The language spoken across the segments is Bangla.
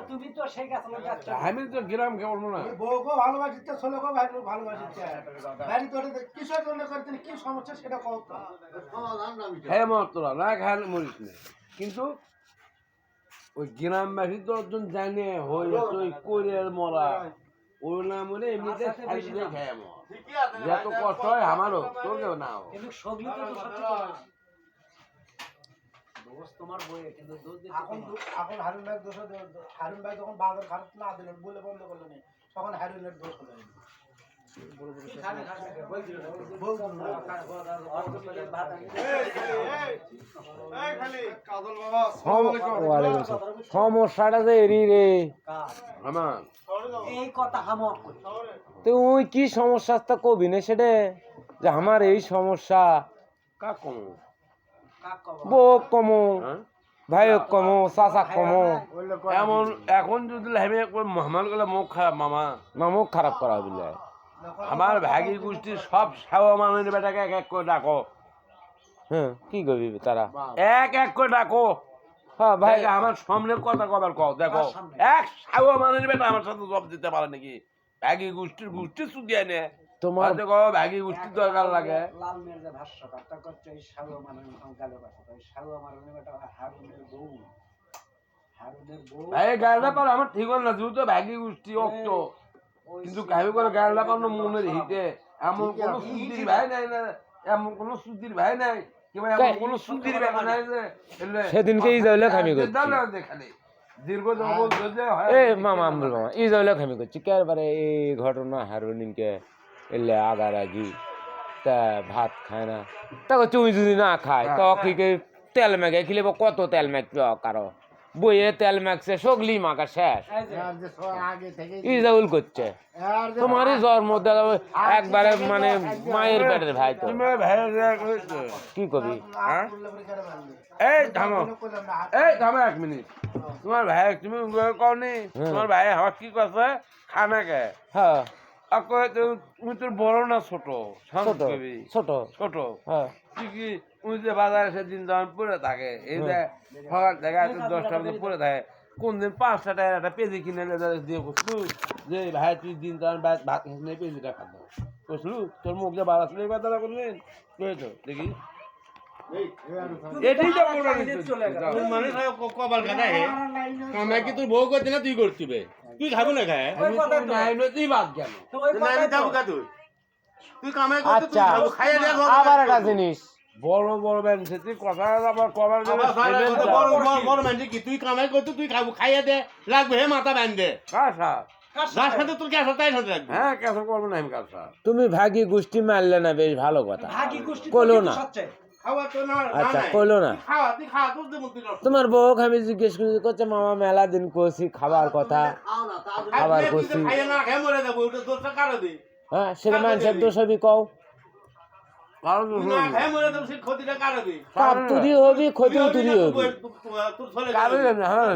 তুমি তো সেই গাছ যাচ্ছ আমি তো গ্রাম কে বলবো না বউকে ভালোবাসিতে ছেলেকে ভালোবাসিতে বাড়ি তোরে কিসের জন্য করতেন কি সমস্যা সেটা কও তো হ্যাঁ মতরা না খায় মরিস না কিন্তু ওই গ্রামবাসী তো একজন জানে হয়ে ওই কোরিয়ার মরা ওই না মনে এমনিতে খাইলে খায় মর যত কষ্ট হয় আমারও তোকেও না কিন্তু সবই তো সত্যি কথা দোষ তোমার বইয়ে কিন্তু দোষ দিতে এখন হারুন ভাই দোষ হারুন ভাই যখন বাজার খারাপ না দিলেন বলে বন্ধ করলেন তখন হারুনের দোষ হলো সমস্যাটা যে এরি রে আমার এই কথা হামক তুই কি সমস্যা তা কবি না সেটা যে আমার এই সমস্যা কাক কমো বউ কমো ভাই কমো চাচা কমো এমন এখন যদি আমি মহামার গেলে মুখ খারাপ মামা নামক খারাপ করা বলে আমার ভাগি গোষ্ঠীর সব সেবা মানুষ বেটাকে এক এক করে ডাকো হ্যাঁ কি করবি তারা এক এক করে ডাকো হ্যাঁ ভাই ভাই আমার সামনে কথা কবার কও দেখো এক সেবা মানুষ বেটা আমার সাথে জব দিতে পারে নাকি ভাগি গোষ্ঠীর সুদি আনে তোমার দেখো ভাগি গোষ্ঠীর দরকার লাগে লাল মির্জা ভাষ্যকারটা করছে এই সাগর মানুষ গালে পাশে ওই সাগর মানুষ বেটা হারুনের বউ ভাই গালটা পার আমার ঠিক হল না যেহেতু ভাগি গোষ্ঠী অক্ত কিন্তু কাহিনী করে গালটা পার মনের হিটে এমন কোনো সুদির ভাই নাই না এমন কোনো সুদির ভাই নাই কিংবা এমন কোনো সুদির ভাই নাই যে সেদিনকে ইজাউলে খামি করছি দেখালে দীর্ঘ জঙ্গল যে হয় এ মামা আমবুল মামা ইজাউলে খামি করছি কেবারে এই ঘটনা হারুনিনকে এলে আগার আগি তা ভাত খায় না তা তুই যদি না খায় তো কি তেল মেঘে খিলে কত তেল মেঘ কারো বইয়ে তেল মাখছে সগলি মাখা শেষ ইজাউল করছে তোমারই জন্ম একবারে মানে মায়ের পেটের ভাই তো কি কবি এই থামো 1 মিনিট তোমার ভাই তুমি কওনি তোমার ভাই আমার কি করছে খানা কে হ্যাঁ তুমি তোর বড় না ছোট ছোট ছোট হ্যাঁ তুই কি ওই যে বাজারে সেদিন যখন পড়ে থাকে এই যে সকাল থেকে 10টা মধ্যে পড়ে থাকে কোন দিন 5টা টাকার একটা পেজি কিনে দিয়ে বসলু যে ভাই তুই দিন তখন ভাত খাস নেই পেজিটা খাবো বসলু তোর মুখ যে বাড়া শুনে কথাটা করলেন তো দেখি এটাই তো মানে কপাল কাটা হে কামাই কি তোর বউ করতে না তুই করছিবে তুই খাবো না খায় তুই বাদ গেল তুই কামাই করতে তুই খাবো খাইয়ে দেখ আবার একটা জিনিস বড় বড় ব্যাংকে তুই কথা আবার কবার বড় ব্যাংকে কি তুই কামাই করতে তুই খাবো খাইয়ে দে লাগবে হে মাথা ব্যান দে কাঁসা যার সাথে তোর ক্যাসা তাই সাথে রাখবি হ্যাঁ ক্যাসা করবো না আমি কাঁসা তুমি ভাগি গোষ্ঠী মারলে না বেশ ভালো কথা ভাগি গোষ্ঠী কইলো না খাওয়া তো না আচ্ছা কইলো না খাওয়া তুই খাওয়া তোর দেব তুই তোমার বউ আমি জিজ্ঞেস করছে মামা মেলা দিন কইছি খাবার কথা খাবার কইছি খাইয়ে না খেয়ে মরে যাবো ওটা দোষটা কারো দে হ্যাঁ সেটা মানুষের দোষ হবি কও না খেয়ে মরে যাবো সে ক্ষতিটা কারো দে পাপ তুই হবি ক্ষতি তুই হবি তোর ছেলে কারো না হ্যাঁ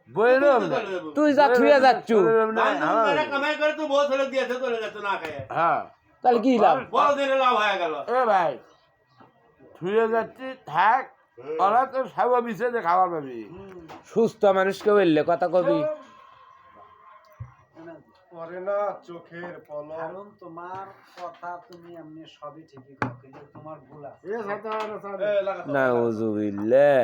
বইলো তুই যা থুয়ে যাচ্ছু কামাই করে তুই বউ ছেলে দিয়েছে চলে যাচ্ছ না খাইয়ে হ্যাঁ তাহলে কি লাভ বড় দিনে লাভ হয়ে গেল এ ভাই থুয়ে যাচ্ছি থাক ওরা তো সাবা বিছে যে খাবার পাবি সুস্থ মানুষকে বললে কথা কবি পরে না চোখের পলক কারণ তোমার কথা তুমি এমনি সবই ঠিকই করো কিন্তু তোমার ভুল আছে নাউজুবিল্লাহ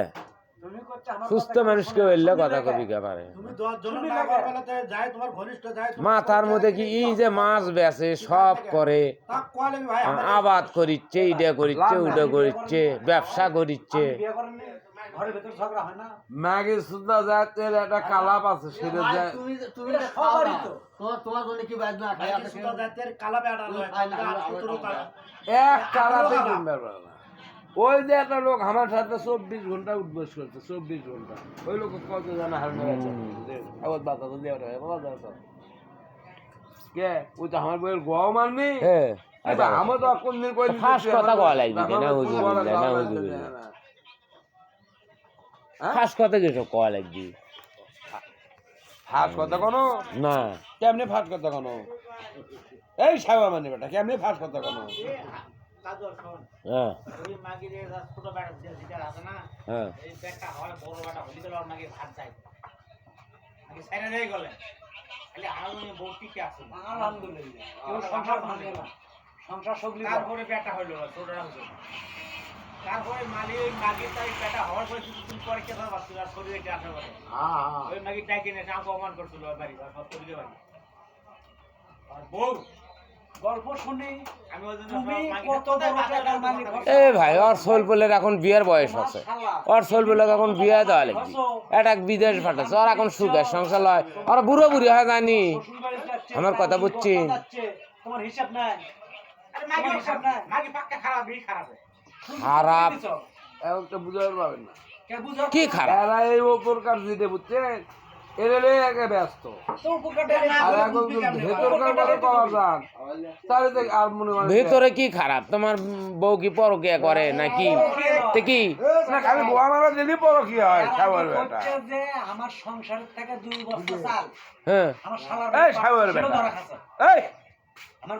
তুমি করছো আমার সুস্থ মানুষকে বললে কথা কবি কে পারে তুমি 10 জন নাগার বেলাতে যায় তোমার ঘনিষ্ঠ যায় মাথার মধ্যে কি এই যে মাছ বেচে সব করে তা কোয়ালে ভাই আবাদ করিচ্ছে ইডা করিচ্ছে উডা করিচ্ছে ব্যবসা করিচ্ছে বিয়ে করেন ঘরের ভিতর ঝগড়া হয় না মাগে সুদা জাতের একটা কালাপ আছে সেটা যায় তুমি সবারই তো তোমার জন্য কি বাদ না খাই ভাই সুতা জাতের কালা বেড়া লয় এক কালাতে কিনবে না ওই যে একটা লোক আমার সাথে 24 ঘন্টা উঠবস করছে 24 ঘন্টা ওই লোক কত জানা হার মেরে আবার বাতা তো দেওয়া হয় বাবা দাও কে ওই তো আমার বইয়ের গোয়া মানবি হ্যাঁ আচ্ছা আমার তো কোন দিন কই ফাঁস কথা কওয়া লাগবে না হুজুবিল্লাহ না হুজুবিল্লাহ ফাঁস কথা কিছু কওয়া লাগবে ফাঁস কথা কোনো না কেমনে ফাঁস কথা কোনো এই সাবা মানে বেটা কেমনে ফাঁস কথা কোনো হ্যাঁ ওই মাগিরে ছোট বেটা যেটা আছে না হ্যাঁ এই পেটটা হয় বড় বেটা হলি তো মাগি ভাত যায় সাইরা যাই গলে খালি হারুনে বউটি কে আছে আলহামদুলিল্লাহ কেউ সংসার ভাঙে না সংসার সবলি তারপরে বেটা হইলো ছোটরা হইলো তারপরে মাগি তাই বেটা হওয়ার পরে কিছুদিন পরে কেমন বাচ্চা আর শরীরে কে আসে বলে ওই মাগি টাইকে নিয়ে আমাকে অপমান করছিল ওই বাড়ি সব করে দিয়ে বাড়ি আর বউ গল্প শুনি আমি ওই জন্য তুমি মাগি কত বড় টাকার মালিক এ ভাই ওর সোল বলে এখন বিয়ের বয়স আছে ওর সোল বলে এখন বিয়ে দেওয়া লাগবে এটা বিদেশ পাঠাচ্ছে ওর এখন সুখের সংসার লয় ওরা বুড়ো বুড়ি হয় জানি আমার কথা বুঝছি তোমার হিসাব নাই আরে মাগি হিসাব না মাগি পাক্কা খারাপই খারাপ খারাপ এখন তো বুঝতে পারবেন না কে বুঝো কি খারাপ এরা এই উপকার দিতে বুঝছেন এরা একে ব্যস্ত তো উপকারটা আর এখন ভেতরকার কথা করা যান তাহলে তো আর মনে হয় ভেতরে কি খারাপ তোমার বউ কি পরকিয়া করে নাকি তে কি না খালি গোয়া মারা দিলি পর কি হয় খাবার বেটা হচ্ছে যে আমার সংসারের থেকে 2 বস্তা চাল হ্যাঁ আমার শালার এই খাবার ছিল বেটা ধরা খাচ্ছে এই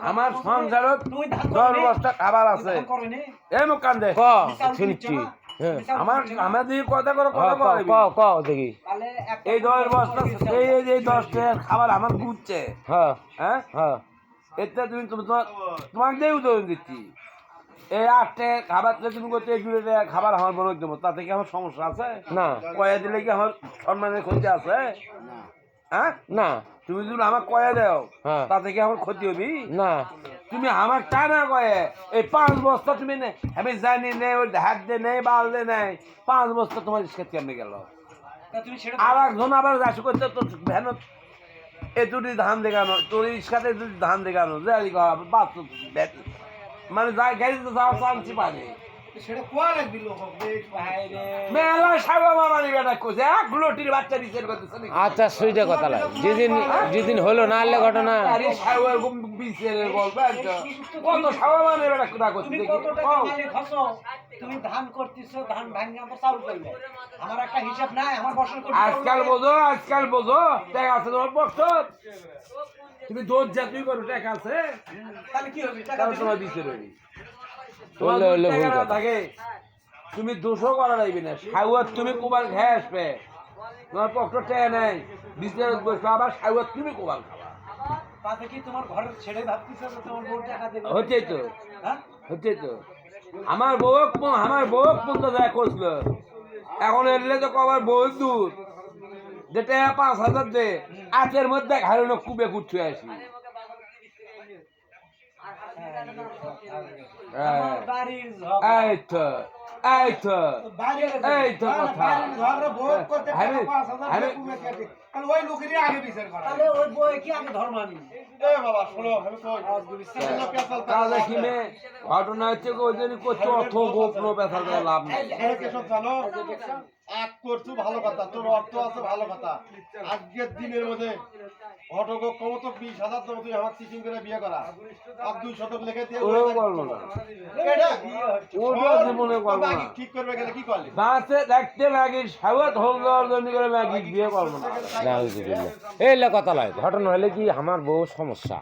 আমার সংসারত তুমি ধান 10 বস্তা খাবার আছে করনি এই মুখ কান্দে ক শুনছি হ্যাঁ আমার দিয়ে কথা করে কথা ক বলবি ক দেখি তাহলে এই 10 বস্তা এই 10 টাকার খাবার আমার গুচ্ছে হ্যাঁ হ্যাঁ হ্যাঁ এটা তুমি তোমাকে দিয়ে উদাহরণ দিচ্ছি এই 8 টাকা খাবার তুমি করতে 2 টাকা খাবার আমার বড় দেবো তাতে কি আমার সমস্যা আছে না কয়া দিলে কি আমার সম্মানের ক্ষতি আছে হ্যাঁ না তুমি যদি আমার কয়া দাও হ্যাঁ তাতে কি আমার ক্ষতি হবি না তুমি আমার টানা কয়ে এই 5 বস্তা তুমি নে আমি জানি নেই ওই হাত দিয়ে নেই বাল দিয়ে নেই 5 বস্তা তোমার ইস্কাত কেমনে গেল তুমি সেটা আর একজন আবার যাস করতে তো ভ্যান এ দুটি ধান দেখানো তোর ইস্কাতে দুটি ধান দেখানো যাই বাস মানে যাই গাড়িতে যাওয়ার চান্সই পানি সেটা কোয়া লাগবি লোক বাইরে মেলা সাগা মামানি বেটা করছে এক লোটির বাচ্চা বিচার করতেছে নাকি? আচ্ছা সুইটা কথা লাগে যেদিন যেদিন হলো না আনলে ঘটনা আরে সাগর বিচারের গল্প একটা কত সাগা মানে বেটা কথা করছে তুমি দেখি কত টাকা মালিক হছো তুমি ধান করতেছো ধান ভাঙে আমার চাউল কইবে আমার একটা হিসাব নাই আমার বছর করতে আজকাল বোঝো টাকা আছে তোমার বছর তুমি দোষ জাতুই করো টাকা আছে তাহলে কি হবে টাকা তাহলে দিলে? তোমার বিচার হবি বললে বললে ভুল টাকা না কথা থাকে তুমি দোষও করা লাগবে না সাগর তুমি কোবাল খেয়ে আসবে তোমার পক্ষে টেয়া নাই বিচারত বসবে আবার সাগর তুমি কোবাল খাবা তাতে কি তোমার ঘরের ছেড়ে ভাবতেছো যে তোমার বউ টাকা দেবে হচ্ছেই তো হ্যাঁ হচ্ছেই তো আমার বউ পর্যন্ত যায় করছিল এখন এলে তো কবার বউ দূর যেটা 5,000 দে আজের মধ্যে ঘাড়ে কুবে কুটছে আসি আমার বাড়ির এই তো এই তো কথা ওই লোকেরই আগে বিচার করা তাহলে ওই বউ কি আমি ধর্ম আনি বাবা শোনো আমি কই তাহলে কিনে ঘটনা হচ্ছে ওই জন্য করছে অর্থ গোপন ব্যথা করে লাভ নেই জানো এক করছু ভালো কথা তোর অর্থ আছে ভালো কথা আজকের দিনের মধ্যে ঘটক কমত 20,000 তো তুই আমার চিটিং করে বিয়ে করা আর 2 শতক লিখে দিয়ে ওরাও করবো না এটা ওটা জীবনে করবো না ঠিক করবে গেলে কি করলি দাঁতে দেখতে লাগি সাগত হোল দেওয়ার জন্য করে ম্যাগি বিয়ে করবো না এই কথা লয় ঘটনা হলে কি আমার বউ সমস্যা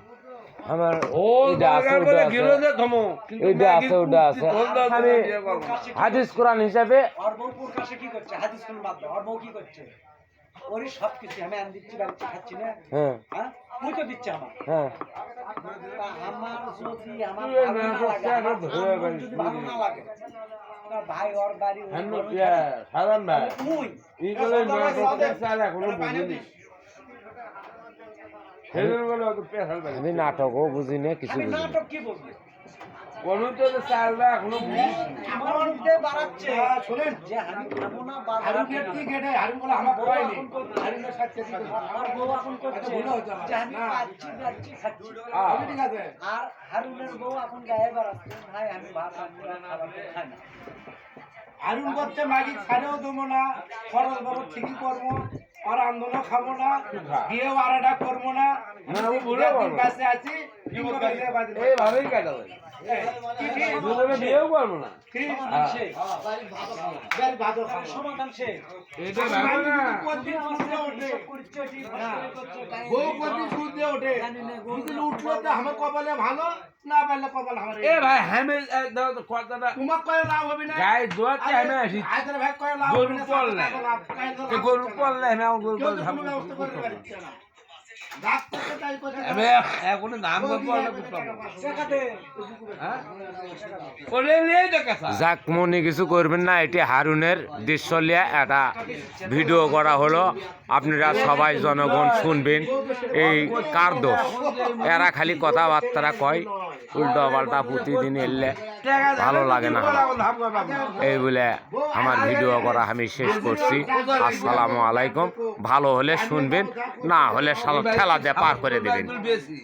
আমার ও এটা আছে ওটা আছে এইটা আছে ওটা আছে আমি হাদিস কোরআন হিসাবে ওর বউ প্রকাশে কি করছে হাদিস কোন বাদ দাও ওর বউ কি করছে ওরই সব কিছু আমি আন দিচ্ছি বাড়িতে খাচ্ছি না হ্যাঁ হ্যাঁ তুই তো দিচ্ছে আমার হ্যাঁ তা আমার যদি আমার তুই ভালো না লাগে, না আমার ধরে আমার বাড়ি যদি ভালো না লাগে তা ভাই ওর বাড়ি ওর হ্যাঁ ঘরে সাধারণ ভাই তুই এইগুলো চাল এখনো বুঝিনি সেগুলো তো পেশাল ভাই আমি নাটকও বুঝি না কিছু আমি বুঝি না নাটক কি বলবি কোনো তো চালটা এখনো বুঝিস আমার মধ্যে বাড়াচ্ছে শুনেন যে আমি খাবো না বা হারুন কি গেটে হারুন বলে আমার পড়াইনি হারুনের সাথে আমার বউ এখন করছে যে আমি পাচ্ছি যাচ্ছি খাচ্ছি ঠিক আছে আর হারুনের বউ এখন গায়ে বাড়াচ্ছে ভাই আমি ভাত খাবার খাই না হারুন করতে মাগি ছাড়েও দেবো না খরচ বড় ঠিকই করবো আর আন্দোলন খাবো না বিয়েও আর একটা করবো না না, ও ভুলে বলবো। কাছে আছি এইভাবেই কাটাবে দুজনে বিয়েও করবো না সমাধান শেষ। সমাধান শেষ। এটা ভালো না হিসাব করছো, ঠিক ভাবে করছো, তাই বউ কোনদিন সুদ দিয়ে ওঠে দুদিন উঠলো তো আমার কপালে ভালো না পারলে কপাল আমার এ ভাই হ্যামে দাও তো কথাটা তোমার কয়ে লাভ হবে না গায়ে দোয়াতে হ্যামে আসি আইতার ভাই কয়ে লাভ গরু হবে না পড়লে এ গরু পড়লে আমি আমার গরু কেউ পড়লে তো কোনো ব্যবস্থা করতে পারছে না ডাক্তারকে তাই করতে আমি এখন নাম পড়লে বুঝতাম টাকা দে। হ্যাঁ ওরে নিয়ে দেখা যাক মনে কিছু করবেন না, এটি হারুনের দৃশ্য লিয়া একটা ভিডিও করা হলো, আপনারা সবাই জনগণ শুনবেন। এই কার দোষ? এরা খালি কথাবার্তা কয়, উল্টো পাল্টা প্রতিদিন এলে ভালো লাগে না আমার। এই বলে আমার ভিডিও করা আমি শেষ করছি। আসসালামু আলাইকুম। ভালো হলে শুনবেন, না হলে ঠেলা দিয়ে পার করে দেবেন। বেশি